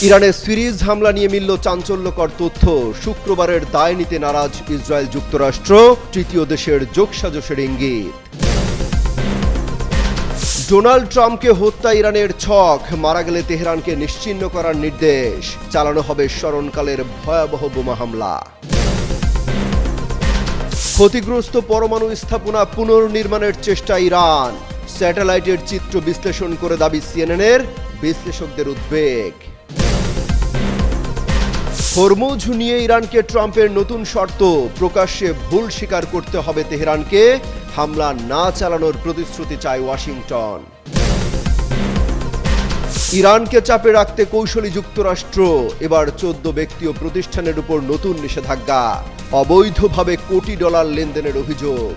ইরানের সিরিজ হামলা নিয়ে মিলল চাঞ্চল্যকর তথ্য। শুক্রবারের দায় নিতে নারাজ ইসরায়েল যুক্তরাষ্ট্র, তৃতীয় দেশের যোগসাজশের ইঙ্গিত। ডোনাল্ড ট্রাম্পকে হত্যা ইরানের ছক, মারা গেলে তেহরানকে নিশ্চিহ্ন করার নির্দেশ, চালানো হবে স্মরণকালের ভয়াবহ বোমা হামলা। ক্ষতিগ্রস্ত পরমাণু স্থাপনা পুনর্নির্মাণের চেষ্টা ইরান, স্যাটেলাইটের চিত্র বিশ্লেষণ করে দাবি সিএনএনের, বিশ্লেষকদের উদ্বেগ। হরমুজ নিয়ে ইরানকে ট্রাম্পের নতুন শর্ত, প্রকাশ্যে ভুল স্বীকার করতে হবে তেহরানকে, হামলা না চালানোর প্রতিশ্রুতি চায় ওয়াশিংটন। ইরানকে চাপে রাখতে কৌশলী যুক্তরাষ্ট্র, এবার 14 ব্যক্তি ও প্রতিষ্ঠানের উপর নতুন নিষেধাজ্ঞা, অবৈধভাবে কোটি ডলার লেনদেনের অভিযোগ।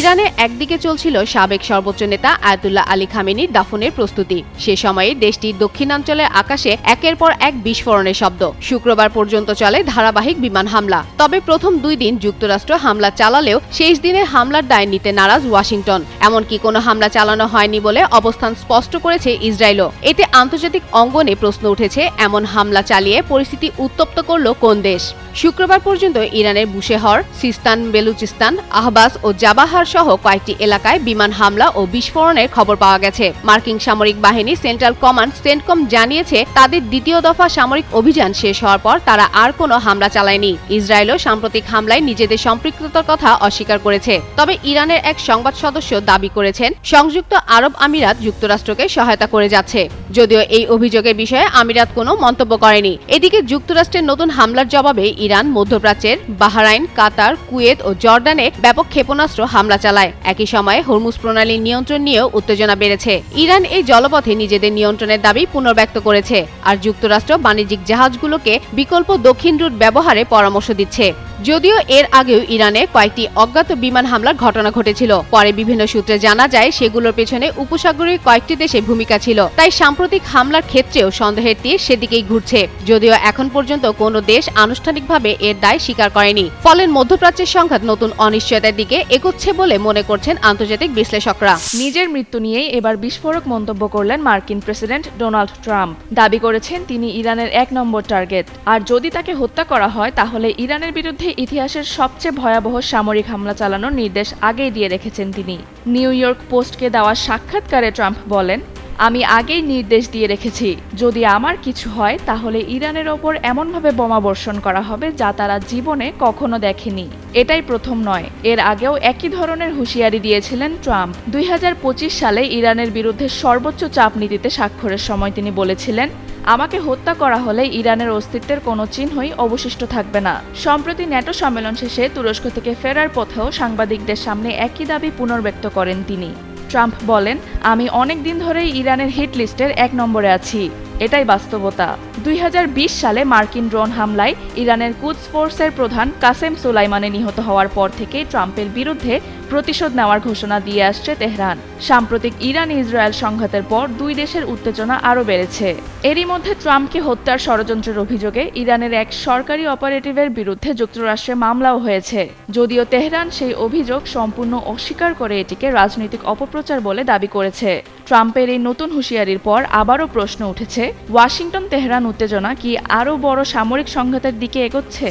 ইরানে একদিকে চলছিল সাবেক সর্বোচ্চ নেতা আয়াতুল্লাহ আলী খামেনির দাফনের প্রস্তুতি। সে সময়ে দেশটির দক্ষিণাঞ্চলের আকাশে একের পর এক বিস্ফোরণের শব্দ। শুক্রবার পর্যন্ত চলে ধারাবাহিক বিমান হামলা। তবে প্রথম 2 দিন যুক্তরাষ্ট্র হামলা চালালেও শেষ দিনে হামলার দায় নিতে নারাজ ওয়াশিংটন। এমনকি কোনো হামলা চালানো হয়নি বলে অবস্থান স্পষ্ট করেছে ইসরায়েলও। এতে আন্তর্জাতিক অঙ্গনে প্রশ্ন উঠেছে, এমন হামলা চালিয়ে পরিস্থিতি উত্তপ্ত করল কোন দেশ? শুক্রবার পর্যন্ত ইরানের বুশেহর, সিস্তান, বেলুচিস্তান, আহবাস ও জাবাহার সহ কয়েকটি এলাকায় বিমান হামলা ও বিস্ফোরণের খবর পাওয়া গেছে। মার্কিন সামরিক বাহিনী সেন্ট্রাল কমান্ড সেন্টকম জানিয়েছে, তাদের দ্বিতীয় দফা সামরিক অভিযান শেষ হওয়ার পর তারা আর কোনো হামলা চালায়নি। ইসরায়েলও সাম্প্রতিক হামলায় নিজেদের সম্পৃক্ততার কথা অস্বীকার করেছে। তবে ইরানের এক সংবাদ সদস্য দাবি করেছেন, সংযুক্ত আরব আমিরাত যুক্তরাষ্ট্রকে সহায়তা করে যাচ্ছে। যদিও এই অভিযোগের বিষয়ে আমিরাত কোনো মন্তব্য করেনি। এদিকে যুক্তরাষ্ট্রের নতুন হামলার জবাবে ইরান মধ্যপ্রাচ্যের বাহরাইন, কাতার, কুয়েত ও জর্ডানে ব্যাপক ক্ষেপণাস্ত্র হামলা চালায়। একই সময়ে হরমুজ প্রণালীর নিয়ন্ত্রণ নিয়েও উত্তেজনা বেড়েছে। ইরান এই জলপথে নিজেদের নিয়ন্ত্রণের দাবি পুনর্ব্যক্ত করেছে, আর যুক্তরাষ্ট্র বাণিজ্যিক জাহাজগুলোকে বিকল্প দক্ষিণ রুট ব্যবহারে পরামর্শ দিচ্ছে। যদিও এর আগেও ইরানে কয়েকটি অজ্ঞাত বিমান হামলার ঘটনা ঘটেছিল। পরে বিভিন্ন সূত্রে জানা যায়, সেগুলোর পেছনে উপসাগরীয় কয়েকটি দেশের ভূমিকা ছিল। তাই সাম্প্রতিক হামলার ক্ষেত্রেও সন্দেহের তীর সেদিকেই ঘুরছে। যদিও এখন পর্যন্ত কোনো দেশ আনুষ্ঠানিকভাবে এর দায় স্বীকার করেনি। ফলে মধ্যপ্রাচ্যের সংঘাত নতুন অনিশ্চয়তার দিকে এগোচ্ছে বলে মনে করছেন আন্তর্জাতিক বিশ্লেষকরা। নিজের মৃত্যু নিয়েই এবার বিস্ফোরক মন্তব্য করলেন মার্কিন প্রেসিডেন্ট ডোনাল্ড ট্রাম্প। দাবি করেছেন তিনি ইরানের 1 নম্বর টার্গেট, আর যদি তাকে হত্যা করা হয় তাহলে ইরানের বিরুদ্ধে ইতিহাসের সবচেয়ে ভয়াবহ সামরিক হামলা চালানোর নির্দেশ আগেই দিয়ে রেখেছেন তিনি। নিউ ইয়র্ক পোস্টকে দেওয়া সাক্ষাৎকারে ট্রাম্প বলেন, আমি আগেই নির্দেশ দিয়ে রেখেছি, যদি আমার কিছু হয় তাহলে ইরানের ওপর এমনভাবে বোমা বর্ষণ করা হবে যা তারা জীবনে কখনো দেখেনি। এটাই প্রথম নয়, এর আগেও একই ধরনের হুঁশিয়ারি দিয়েছিলেন ট্রাম্প। 2025 সালে ইরানের বিরুদ্ধে সর্বোচ্চ চাপ নীতিতে স্বাক্ষরের সময় তিনি বলেছিলেন, আমাকে হত্যা করা হলে ইরানের অস্তিত্বের কোনো চিহ্নই অবশিষ্ট থাকবে না। সম্প্রতি ন্যাটো সম্মেলন শেষে তুরস্ক থেকে ফেরার পথেও সাংবাদিকদের সামনে একই দাবি পুনর্ব্যক্ত করেন তিনি। ট্রাম্প বলেন, আমি অনেক দিন ধরেই ইরানের হিট লিস্টের 1 নম্বরে আছি, এটাই বাস্তবতা। 2020 সালে মার্কিন ড্রোন হামলায় ইরানের কুদস ফোর্সের প্রধান কাসেম সোলাইমানি নিহত হওয়ার পর থেকে ট্রাম্পের বিরুদ্ধে প্রতিশোধ নেওয়ার ঘোষণা দিয়ে আসছে তেহরান। সাম্প্রতিক ইরান ইসরায়েল সংঘাতের পর 2 দেশের উত্তেজনা আরও বেড়েছে। এরই মধ্যে ট্রাম্পকে হত্যার ষড়যন্ত্রের অভিযোগে ইরানের এক সরকারি অপারেটিভের বিরুদ্ধে যুক্তরাষ্ট্রে মামলাও হয়েছে। যদিও তেহরান সেই অভিযোগ সম্পূর্ণ অস্বীকার করে এটিকে রাজনৈতিক অপপ্রচার বলে দাবি করেছে। ট্রাম্পের এই নতুন হুঁশিয়ারির পর আবারও প্রশ্ন উঠেছে, ওয়াশিংটন তেহরান উত্তেজনা কি আরও বড় সামরিক সংঘাতের দিকে এগোচ্ছে?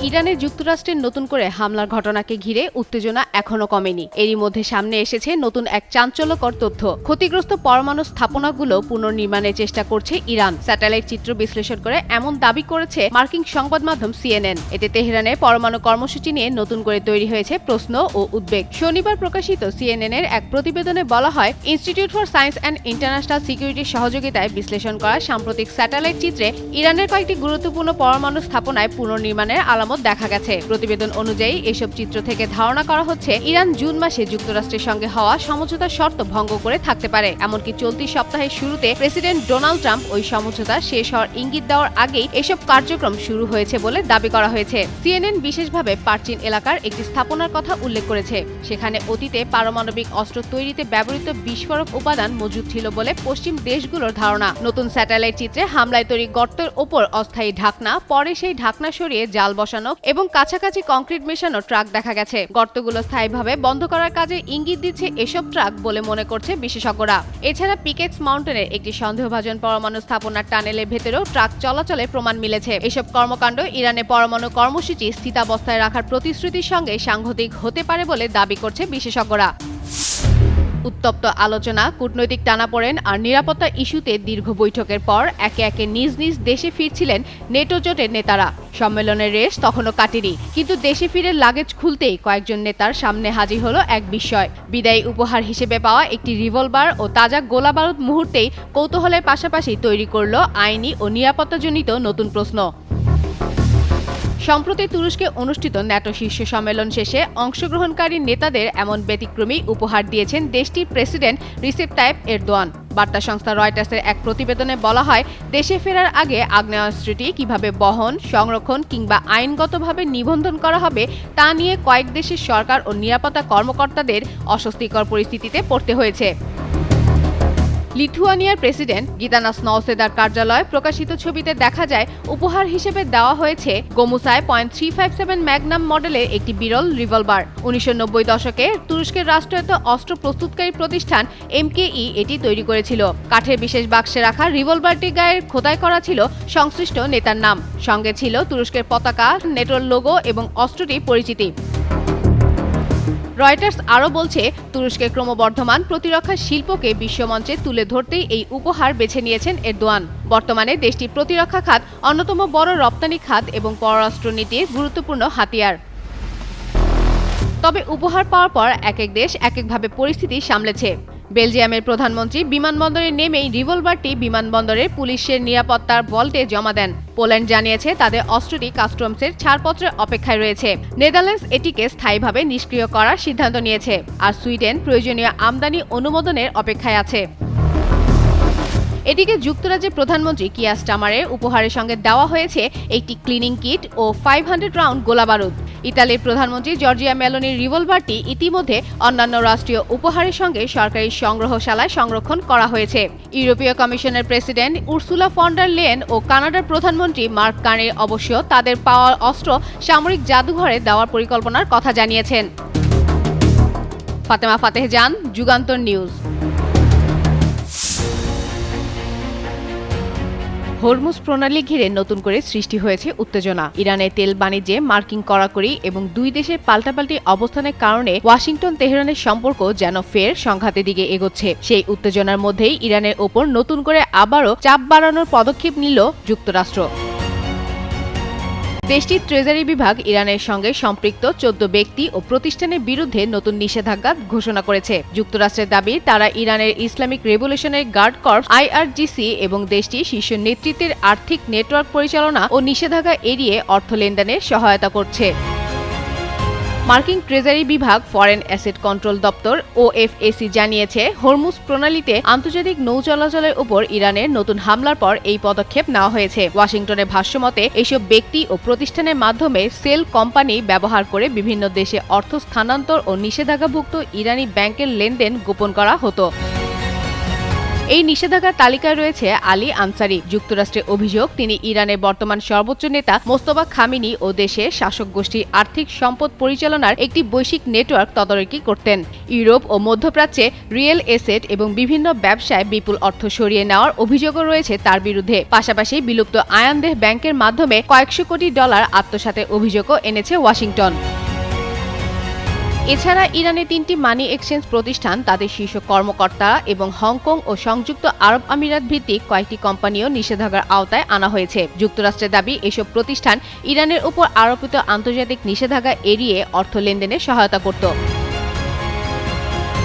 ইরানে যুক্তরাষ্ট্রের নতুন করে হামলার ঘটনাকে ঘিরে উত্তেজনা এখনো কমেনি। এরই মধ্যে সামনে এসেছে নতুন এক চাঞ্চল্যকর তথ্য। ক্ষতিগ্রস্ত পরমাণু স্থাপনাগুলো পুনর্নির্মাণের চেষ্টা করছে ইরান। স্যাটেলাইট চিত্র বিশ্লেষণ করে এমন দাবি করেছে মার্কিন সংবাদ মাধ্যম সিএনএন। এতে তেহরানে পরমাণু কর্মসূচি নিয়ে নতুন করে তৈরি হয়েছে প্রশ্ন ও উদ্বেগ। শনিবার প্রকাশিত সিএনএন এর এক প্রতিবেদনে বলা হয়, institute for science and international সিকিউরিটির সহযোগিতায় বিশ্লেষণ করা সাম্প্রতিক স্যাটেলাইট চিত্রে ইরানের কয়েকটি গুরুত্বপূর্ণ পরমাণু স্থাপনায় পুনর্নির্মাণের আলামত আলামত দেখা গেছে। প্রতিবেদন অনুযায়ী এসব চিত্র থেকে ধারণা করা হচ্ছে ইরান জুন মাসে যুক্তরাষ্ট্রের সঙ্গে হওয়া সমঝোতার শর্ত ভঙ্গ করে থাকতে পারে। এমনকি চলতি সপ্তাহের শুরুতে প্রেসিডেন্ট ডোনাল্ড ট্রাম্প ওই সমঝোতা শেষ হওয়ার ইঙ্গিত দেওয়ার আগেই এসব কার্যক্রম শুরু হয়েছে বলে দাবি করা হয়েছে। সিএনএন বিশেষভাবে পারচিন এলাকার একটি স্থাপনার কথা উল্লেখ করেছে। সেখানে অতীতে পারমাণবিক অস্ত্র তৈরিতে ব্যবহৃত বিস্ফোরক উপাদান মজুদ ছিল বলে পশ্চিম দেশগুলোর ধারণা। নতুন স্যাটেলাইট চিত্রে হামলায় তৈরি গর্তের ওপর অস্থায়ী ঢাকনা, পরে সেই ঢাকনা সরিয়ে জাল বসানো এবং কাছাকাছি কংক্রিট মেশানো ট্রাক দেখা গেছে। গর্তগুলো স্থায়ীভাবে বন্ধ করার কাজে ইঙ্গিত দিচ্ছে এসব ট্রাক বলে মনে করছে বিশেষজ্ঞরা। এছাড়া পিকেটস মাউন্টেনের একটি সন্দেহভাজন পরমাণু স্থাপনার টানেলের ভেতরেও ট্রাক চলাচলের প্রমাণ মিলেছে। এসব কর্মকাণ্ড ইরানে পরমাণু কর্মসূচি স্থিতাবস্থায় রাখার প্রতিশ্রুতির সঙ্গে সাংঘাতিক হতে পারে বলে দাবি করছে বিশেষজ্ঞরা। উত্তপ্ত আলোচনা, কূটনৈতিক টানাপোড়েন আর নিরাপত্তা ইস্যুতে দীর্ঘ বৈঠকের পর একে একে নিজ নিজ দেশে ফিরছিলেন নেটো জোটের নেতারা। সম্মেলনের রেশ তখনও কাটেনি, কিন্তু দেশে ফিরে লাগেজ খুলতেই কয়েকজন নেতার সামনে হাজির হলো এক বিস্ময়। বিদায়ী উপহার হিসেবে পাওয়া একটি রিভলভার ও তাজা গোলাবারুদ মুহূর্তেই কৌতূহলের পাশাপাশি তৈরি করল আইনি ও নিরাপত্তাজনিত নতুন প্রশ্ন। সম্প্রতি তুরস্কে অনুষ্ঠিত ন্যাটো শীর্ষ সম্মেলন শেষে অংশগ্রহণকারী নেতাদের এমন ব্যতিক্রমী উপহার দিয়েছেন দেশটির প্রেসিডেন্ট রিসেপ তাইপ এরদোয়ান। বার্তা সংস্থা রয়টার্সের এক প্রতিবেদনে বলা হয়, দেশে ফেরার আগে আগ্নেয়াস্ত্রটি কিভাবে বহন, সংরক্ষণ কিংবা আইনগতভাবে নিবন্ধন করা হবে তা নিয়ে কয়েক দেশের সরকার ও নিরাপত্তা কর্মকর্তাদের অস্বস্তিকর পরিস্থিতিতে পড়তে হয়েছে। লিথুয়ানিয়ার প্রেসিডেন্ট গিতানাস নওসেদার কার্যালয়ে প্রকাশিত ছবিতে দেখা যায় উপহার হিসেবে দেওয়া হয়েছে গোমুসায় .357 ম্যাগনাম মডেলের একটি বিরল রিভলভার। 1990 দশকে তুরস্কের রাষ্ট্রায়ত্ত অস্ত্র প্রস্তুতকারী প্রতিষ্ঠান এমকেই এটি তৈরি করেছিল। কাঠের বিশেষ বাক্সে রাখা রিভলভারটির গায়ে খোদাই করা ছিল সংশ্লিষ্ট নেতার নাম। সঙ্গে ছিল তুরস্কের পতাকা, নেটোর লোগো এবং অস্ত্রটির পরিচিতি। রয়টার্স আরও বলছে, তুরস্কের ক্রমবর্ধমান প্রতিরক্ষা শিল্পকে বিশ্বমঞ্চে তুলে ধরতেই এই উপহার বেছে নিয়েছেন এরদোয়ান। বর্তমানে দেশটির প্রতিরক্ষা খাত অন্যতম বড় রপ্তানি খাত এবং পররাষ্ট্রনীতির গুরুত্বপূর্ণ হাতিয়ার। তবে উপহার পাওয়ার পর এক এক দেশ এক একভাবে পরিস্থিতি সামলেছে। বেলজিয়ামের প্রধানমন্ত্রী বিমানবন্দরে নেমেই রিভলভারটি বিমানবন্দরের পুলিশের নিরাপত্তার ভল্টে জমা দেন। পোল্যান্ড জানিয়েছে তাদের অস্ত্রটি কাস্টমসের ছাড়পত্রের অপেক্ষায় রয়েছে। নেদারল্যান্ডস এটিকে স্থায়ীভাবে নিষ্ক্রিয় করার সিদ্ধান্ত নিয়েছে, আর সুইডেন প্রয়োজনীয় আমদানি অনুমোদনের অপেক্ষায় আছে। এদিকে যুক্তরাজ্যের প্রধানমন্ত্রী কিয়ার স্টামারের উপহারের সঙ্গে দেওয়া হয়েছে একটি ক্লিনিং কিট ও 500 রাউন্ড গোলাবারুদ। ইতালির প্রধানমন্ত্রী জর্জিয়া মেলোনির রিভলভারটি ইতিমধ্যে অন্যান্য রাষ্ট্রীয় উপহারের সঙ্গে সরকারি সংগ্রহশালায় সংরক্ষণ করা হয়েছে। ইউরোপীয় কমিশনের president Ursula von der Leyen ও কানাডার প্রধানমন্ত্রী মার্ক কার্নি অবশ্য তাদের পাওয়া অস্ত্র সামরিক জাদুঘরে দেওয়ার পরিকল্পনার কথা জানিয়েছেন। ফাতেমা ফাতেহ জান, যুগান্তর নিউজ। হরমুজ প্রণালী ঘিরে নতুন করে সৃষ্টি হয়েছে উত্তেজনা। ইরানের তেল বাণিজ্যে মার্কিন কড়াকড়ি এবং দুই দেশের পাল্টাপাল্টি অবস্থানের কারণে ওয়াশিংটন তেহরানের সম্পর্ক যেন ফের সংঘাতের দিকে এগোচ্ছে। সেই উত্তেজনার মধ্যেই ইরানের ওপর নতুন করে আবারও চাপ বাড়ানোর পদক্ষেপ নিল যুক্তরাষ্ট্র। দেশটির ট্রেজারি বিভাগ ইরানের সঙ্গে সম্পৃক্ত 14 ব্যক্তি ও প্রতিষ্ঠানের বিরুদ্ধে নতুন নিষেধাজ্ঞা ঘোষণা করেছে। যুক্তরাষ্ট্রের দাবি, তারা ইরানের Islamic revolutionary guard corps IRGC এবং দেশটির শীর্ষ নেতৃত্বের আর্থিক নেটওয়ার্ক পরিচালনা ও নিষেধাজ্ঞা এড়িয়ে অর্থ লেনদেনে সহায়তা করছে। মার্কিন ট্রেজারি বিভাগ ফরেন অ্যাসেট কন্ট্রোল দপ্তর OFAC জানিয়েছে, হরমুজ প্রণালীতে আন্তর্জাতিক নৌ চলাচলের উপর ইরানের নতুন হামলার পর এই পদক্ষেপ নেওয়া হয়েছে। ওয়াশিংটনের ভাষ্যমতে এসব ব্যক্তি ও প্রতিষ্ঠানের মাধ্যমে সেল কোম্পানি ব্যবহার করে বিভিন্ন দেশে অর্থ স্থানান্তর ও নিষেধাজ্ঞাভুক্ত ইরানি ব্যাংকের লেনদেন গোপন করা হতো। এই নিষেধাজ্ঞার তালিকায় রয়েছে আলী আনসারি। যুক্তরাষ্ট্রের অভিযোগ, তিনি ইরানের বর্তমান সর্বোচ্চ নেতা মোস্তফা খামেনি ও দেশের শাসক গোষ্ঠীর আর্থিক সম্পদ পরিচালনার একটি বৈশ্বিক নেটওয়ার্ক তদারকি করতেন। ইউরোপ ও মধ্যপ্রাচ্যে রিয়েল এসেট এবং বিভিন্ন ব্যবসায় বিপুল অর্থ সরিয়ে নেওয়ার অভিযোগও রয়েছে তার বিরুদ্ধে। পাশাপাশি বিলুপ্ত আয়ানদেহ ব্যাংকের মাধ্যমে কয়েকশো কোটি ডলার আত্মসাতের অভিযোগও এনেছে ওয়াশিংটন। এছাড়া ইরানের 3টি মানি এক্সচেঞ্জ প্রতিষ্ঠান, তাদের শীর্ষ কর্মকর্তা এবং হংকং ও সংযুক্ত আরব আমিরাত ভিত্তিক কয়েকটি কোম্পানিও নিষেধাজ্ঞার আওতায় আনা হয়েছে। যুক্তরাষ্ট্রের দাবি, এসব প্রতিষ্ঠান ইরানের উপর আরোপিত আন্তর্জাতিক নিষেধাজ্ঞা এড়িয়ে অর্থ লেনদেনে সহায়তা করত।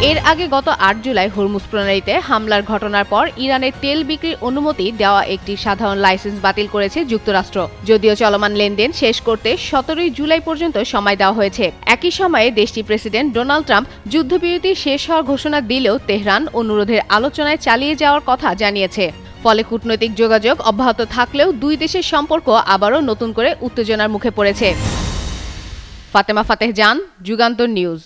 এর আগে গত ৮ জুলাই হরমুজ প্রণালীতে হামলার ঘটনার পর ইরানের তেল বিক্রির অনুমতি দেওয়া একটি সাধারণ লাইসেন্স বাতিল করেছে যুক্তরাষ্ট্র। যদিও চলমান লেনদেন শেষ করতে ১৭ জুলাই পর্যন্ত সময় দেওয়া হয়েছে। একই সময়ে দেশটির প্রেসিডেন্ট ডোনাল্ড ট্রাম্প যুদ্ধবিরতি শেষ হওয়ার ঘোষণা দিলেও তেহরান অনুরোধের আলোচনায় চালিয়ে যাওয়ার কথা জানিয়েছে। ফলে কূটনৈতিক যোগাযোগ অব্যাহত থাকলেও দুই দেশের সম্পর্ক আবারও নতুন করে উত্তেজনার মুখে পড়েছে। ফাতেমা ফাতেহ জান, যুগান্তর নিউজ।